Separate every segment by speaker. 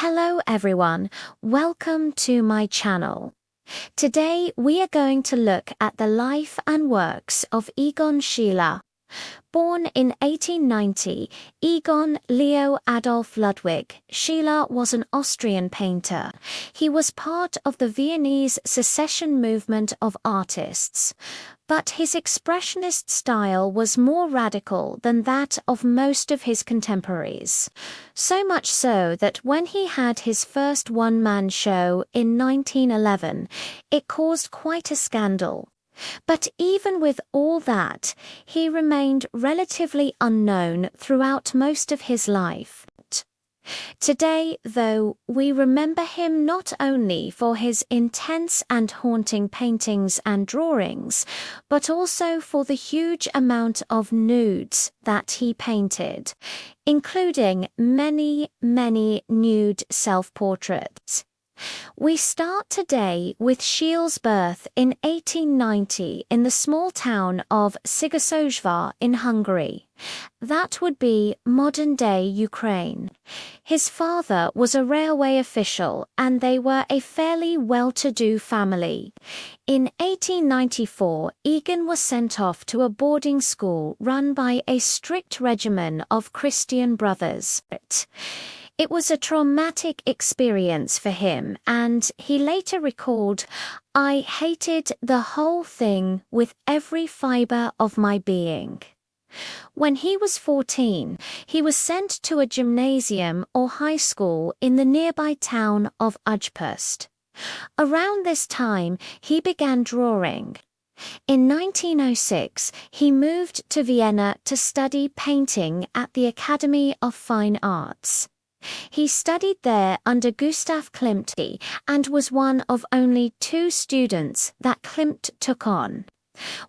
Speaker 1: Hello everyone, welcome to my channel. Today we are going to look at the life and works of Egon Schiele. Born in 1890, Egon Leo Adolf Ludwig Schiele was an Austrian painter. He was part of the Viennese secession movement of artists. But his expressionist style was more radical than that of most of his contemporaries. So much so that when he had his first one-man show in 1911, it caused quite a scandal. But even with all that, he remained relatively unknown throughout most of his life. Today, though, we remember him not only for his intense and haunting paintings and drawings, but also for the huge amount of nudes that he painted, including many nude self-portraits. We start today with Schiele's birth in 1890 in the small town of Székesfehérvár in Hungary. That would be modern-day Ukraine. His father was a railway official and they were a fairly well-to-do family. In 1894, Egon was sent off to a boarding school run by a strict regimen of Christian brothers. It was a traumatic experience for him, and he later recalled, "I hated the whole thing with every fiber of my being." When he was 14, he was sent to a gymnasium or high school in the nearby town of Újpest. Around this time, he began drawing. In 1906, he moved to Vienna to study painting at the Academy of Fine Arts. He studied there under Gustav Klimt and was one of only 2 students that Klimt took on.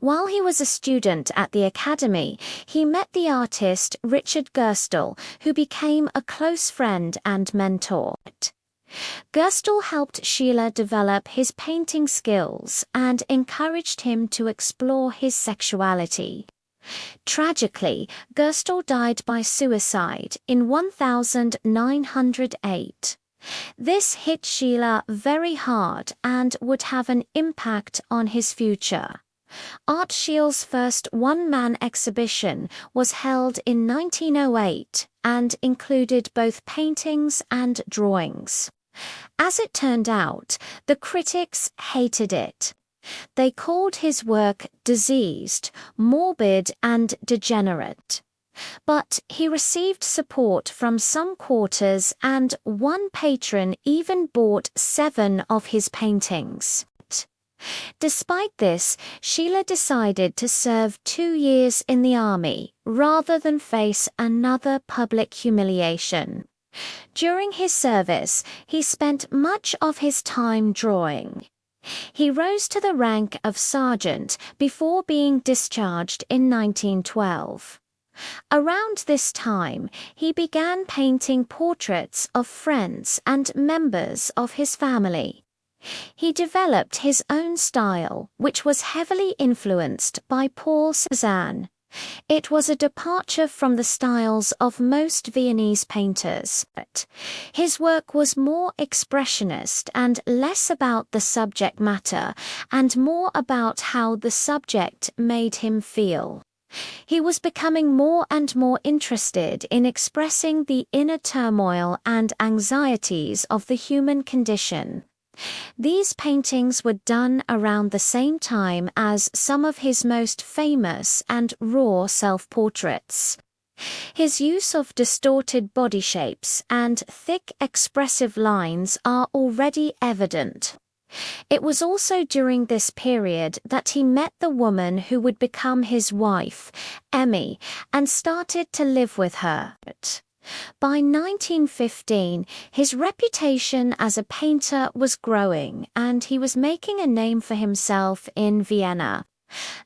Speaker 1: While he was a student at the academy, he met the artist Richard Gerstel, who became a close friend and mentor. Gerstel helped Schiele develop his painting skills and encouraged him to explore his sexuality. Tragically, Gerstel died by suicide in 1908. This hit Schiele very hard and would have an impact on his future. Art Schiele's first one-man exhibition was held in 1908 and included both paintings and drawings. As it turned out, the critics hated it. They called his work diseased, morbid, and degenerate. But he received support from some quarters, and one patron even bought 7 of his paintings. Despite this, Schiele decided to serve 2 years in the army rather than face another public humiliation. During his service, he spent much of his time drawing. He rose to the rank of sergeant before being discharged in 1912. Around this time, he began painting portraits of friends and members of his family. He developed his own style, which was heavily influenced by Paul Cézanne. It was a departure from the styles of most Viennese painters. His work was more expressionist and less about the subject matter and more about how the subject made him feel. He was becoming more and more interested in expressing the inner turmoil and anxieties of the human condition. These paintings were done around the same time as some of his most famous and raw self-portraits. His use of distorted body shapes and thick expressive lines are already evident. It was also during this period that he met the woman who would become his wife, Emmy, and started to live with her. By 1915, his reputation as a painter was growing and he was making a name for himself in Vienna.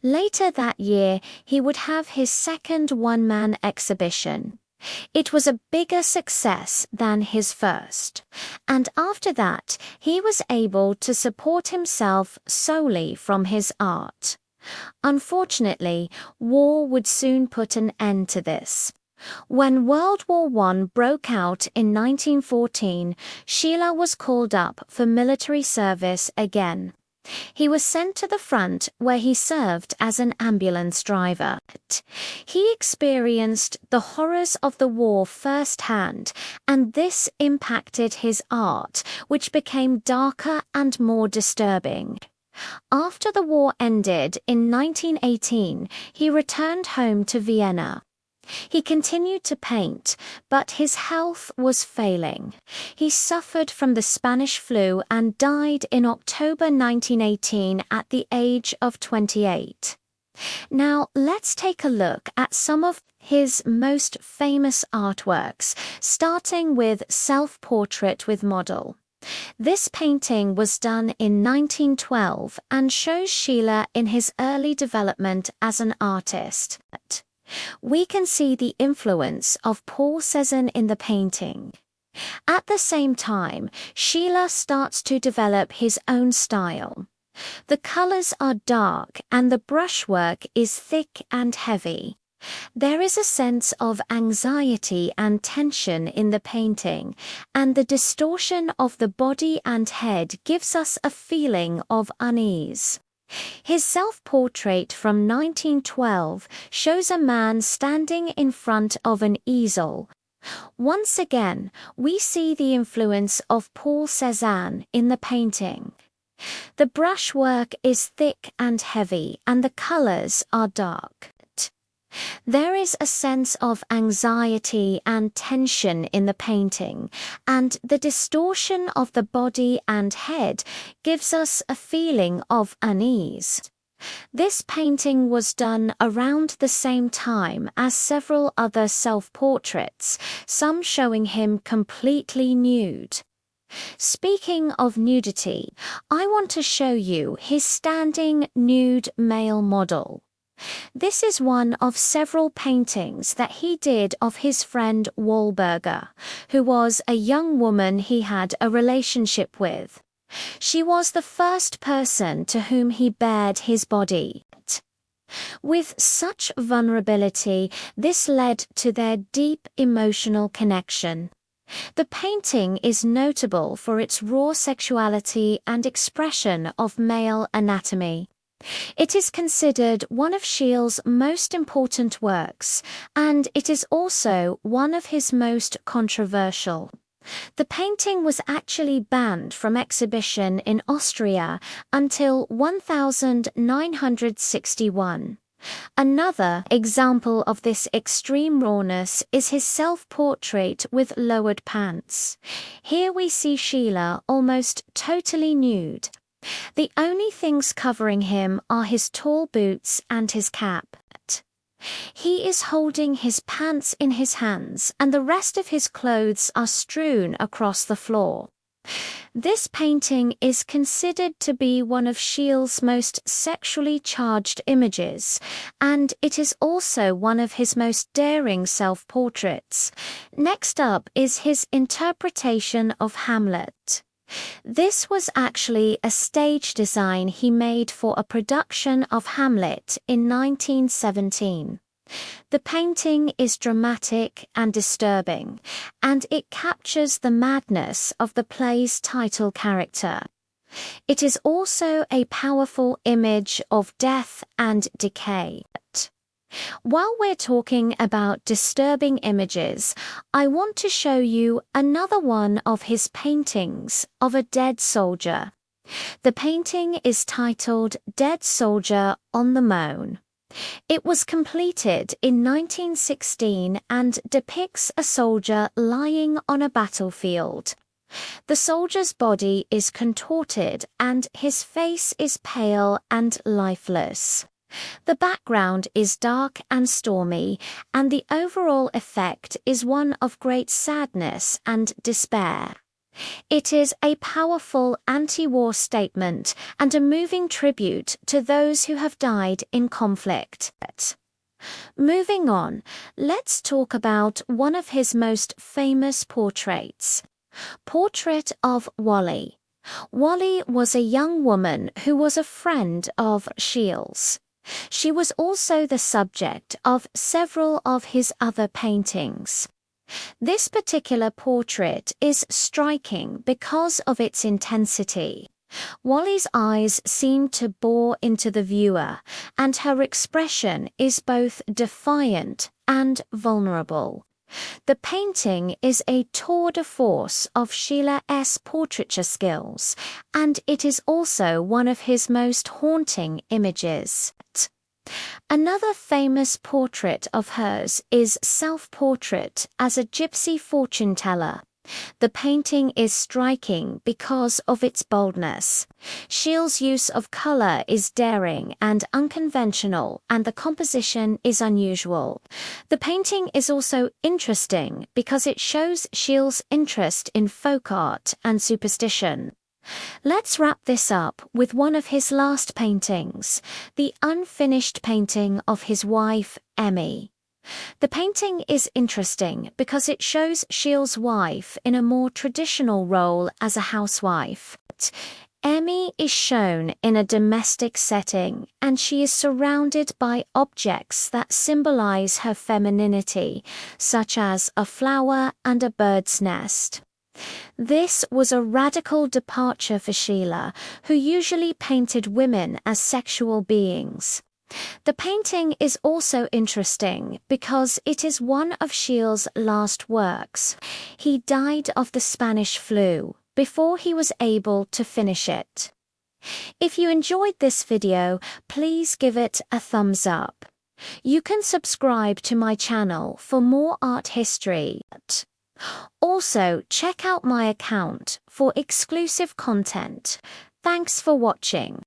Speaker 1: Later that year, he would have his second one-man exhibition. It was a bigger success than his first, and after that, he was able to support himself solely from his art. Unfortunately, war would soon put an end to this. When World War I broke out in 1914, Schiele was called up for military service again. He was sent to the front where he served as an ambulance driver. He experienced the horrors of the war firsthand, and this impacted his art, which became darker and more disturbing. After the war ended in 1918, he returned home to Vienna. He continued to paint, but his health was failing. He suffered from the Spanish flu and died in October 1918 at the age of 28. Now, let's take a look at some of his most famous artworks, starting with Self-Portrait with Model. This painting was done in 1912 and shows Schiele in his early development as an artist. We can see the influence of Paul Cézanne in the painting. At the same time, Schiele starts to develop his own style. The colors are dark and the brushwork is thick and heavy. There is a sense of anxiety and tension in the painting, and the distortion of the body and head gives us a feeling of unease. His self-portrait from 1912 shows a man standing in front of an easel. Once again, we see the influence of Paul Cézanne in the painting. The brushwork is thick and heavy, and the colors are dark. There is a sense of anxiety and tension in the painting, and the distortion of the body and head gives us a feeling of unease. This painting was done around the same time as several other self-portraits, some showing him completely nude. Speaking of nudity, I want to show you his standing nude male model. This is one of several paintings that he did of his friend Wahlberger, who was a young woman he had a relationship with. She was the first person to whom he bared his body. With such vulnerability, this led to their deep emotional connection. The painting is notable for its raw sexuality and expression of male anatomy. It is considered one of Schiele's most important works, and it is also one of his most controversial. The painting was actually banned from exhibition in Austria until 1961. Another example of this extreme rawness is his self-portrait with lowered pants. Here we see Schiele almost totally nude. The only things covering him are his tall boots and his cap. He is holding his pants in his hands, and the rest of his clothes are strewn across the floor. This painting is considered to be one of Schiele's most sexually charged images, and it is also one of his most daring self-portraits. Next up is his interpretation of Hamlet. This was actually a stage design he made for a production of Hamlet in 1917. The painting is dramatic and disturbing, and it captures the madness of the play's title character. It is also a powerful image of death and decay. While we're talking about disturbing images, I want to show you another one of his paintings of a dead soldier. The painting is titled Dead Soldier on the Moon. It was completed in 1916 and depicts a soldier lying on a battlefield. The soldier's body is contorted and his face is pale and lifeless. The background is dark and stormy, and the overall effect is one of great sadness and despair. It is a powerful anti-war statement and a moving tribute to those who have died in conflict. Moving on, let's talk about one of his most famous portraits. Portrait of Wally. Wally was a young woman who was a friend of Schiele's. She was also the subject of several of his other paintings. This particular portrait is striking because of its intensity. Wally's eyes seem to bore into the viewer, and her expression is both defiant and vulnerable. The painting is a tour de force of Schiele's portraiture skills, and it is also one of his most haunting images. Another famous portrait of hers is Self-Portrait as a Gypsy Fortune Teller. The painting is striking because of its boldness. Schiele's use of color is daring and unconventional, and the composition is unusual. The painting is also interesting because it shows Schiele's interest in folk art and superstition. Let's wrap this up with one of his last paintings, the unfinished painting of his wife, Emmy. The painting is interesting because it shows Schiele's wife in a more traditional role as a housewife. Emmy is shown in a domestic setting, and she is surrounded by objects that symbolize her femininity, such as a flower and a bird's nest. This was a radical departure for Schiele, who usually painted women as sexual beings. The painting is also interesting because it is one of Schiele's last works. He died of the Spanish flu before he was able to finish it. If you enjoyed this video, please give it a thumbs up. You can subscribe to my channel for more art history. Also, check out my account for exclusive content. Thanks for watching.